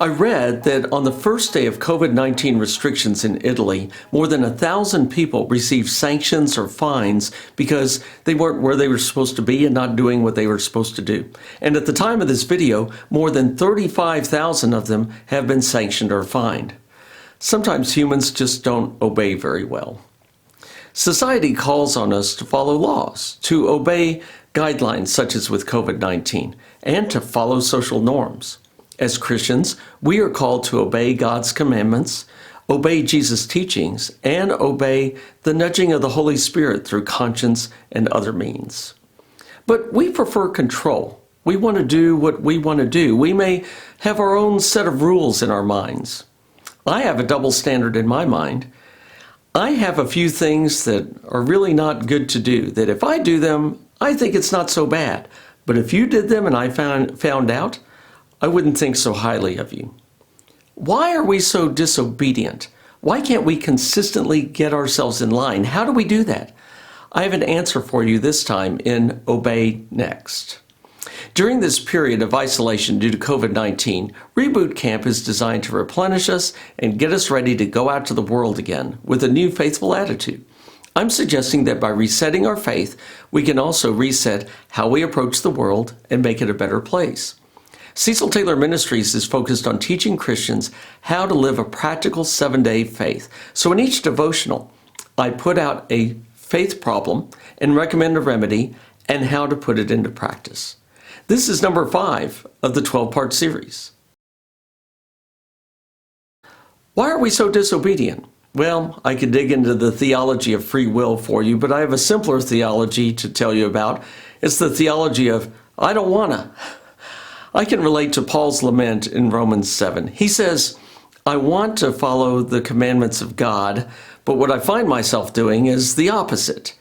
I read that on the first day of COVID-19 restrictions in Italy, more than 1,000 people received sanctions or fines because they weren't where they were supposed to be and not doing what they were supposed to do. And at the time of this video, more than 35,000 of them have been sanctioned or fined. Sometimes humans just don't obey very well. Society calls on us to follow laws, to obey guidelines such as with COVID-19, and to follow social norms. As Christians, we are called to obey God's commandments, obey Jesus' teachings, and obey the nudging of the Holy Spirit through conscience and other means. But we prefer control. We want to do what we want to do. We may have our own set of rules in our minds. I have a double standard in my mind. I have a few things that are really not good to do, that if I do them, I think it's not so bad. But if you did them and I found out, I wouldn't think so highly of you. Why are we so disobedient? Why can't we consistently get ourselves in line? How do we do that? I have an answer for you this time in Obey Next. During this period of isolation due to COVID-19, Reboot Camp is designed to replenish us and get us ready to go out to the world again with a new faithful attitude. I'm suggesting that by resetting our faith, we can also reset how we approach the world and make it a better place. Cecil Taylor Ministries is focused on teaching Christians how to live a practical 7-day faith. So in each devotional, I put out a faith problem and recommend a remedy and how to put it into practice. This is number 5 of the 12-part series. Why are we so disobedient? Well, I could dig into the theology of free will for you, but I have a simpler theology to tell you about. It's the theology of, I don't wanna. I can relate to Paul's lament in Romans 7. He says, I want to follow the commandments of God, but what I find myself doing is the opposite.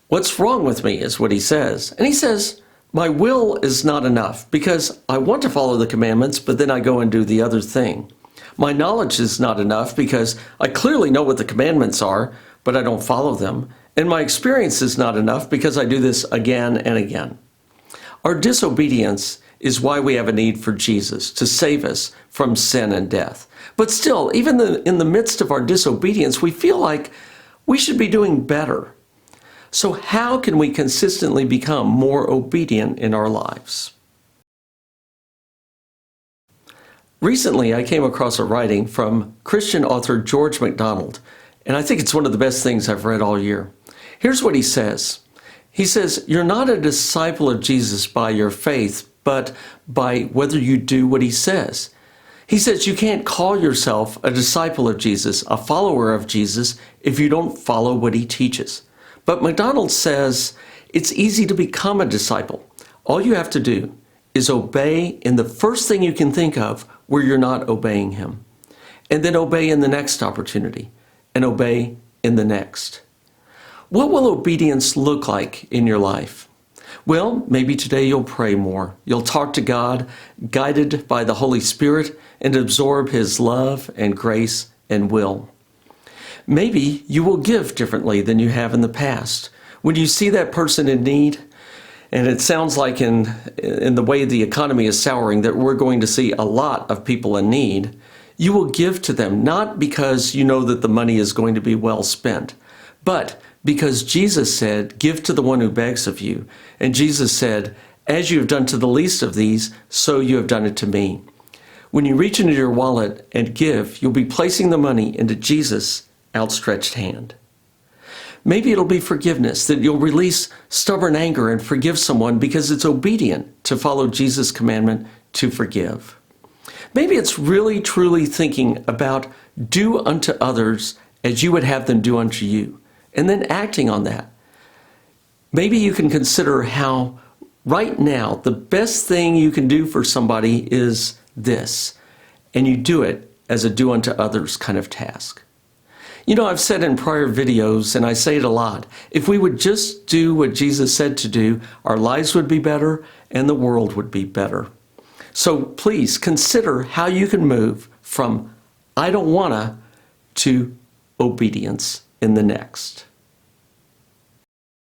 What's wrong with me is what he says. And he says, my will is not enough because I want to follow the commandments, but then I go and do the other thing. My knowledge is not enough because I clearly know what the commandments are, but I don't follow them. And my experience is not enough because I do this again and again. Our disobedience is why we have a need for Jesus to save us from sin and death. But still, even in the midst of our disobedience, we feel like we should be doing better. So how can we consistently become more obedient in our lives? Recently, I came across a writing from Christian author George MacDonald, and I think it's one of the best things I've read all year. Here's what he says. He says, you're not a disciple of Jesus by your faith, but by whether you do what he says. He says you can't call yourself a disciple of Jesus, a follower of Jesus, if you don't follow what he teaches. But MacDonald says it's easy to become a disciple. All you have to do is obey in the first thing you can think of where you're not obeying him, and then obey in the next opportunity, and obey in the next. What will obedience look like in your life? Well, maybe today you'll pray more. You'll talk to God, guided by the Holy Spirit, and absorb his love and grace and will. Maybe you will give differently than you have in the past. When you see that person in need, and it sounds like in the way the economy is souring that we're going to see a lot of people in need, you will give to them, not because you know that the money is going to be well spent, but because Jesus said, give to the one who begs of you. And Jesus said, as you have done to the least of these, so you have done it to me. When you reach into your wallet and give, you'll be placing the money into Jesus' outstretched hand. Maybe it'll be forgiveness, that you'll release stubborn anger and forgive someone because it's obedient to follow Jesus' commandment to forgive. Maybe it's really truly thinking about do unto others as you would have them do unto you, and then acting on that. Maybe you can consider how right now the best thing you can do for somebody is this, and you do it as a do unto others kind of task. You know, I've said in prior videos, and I say it a lot, if we would just do what Jesus said to do, our lives would be better and the world would be better. So please consider how you can move from I don't wanna to obedience in the next.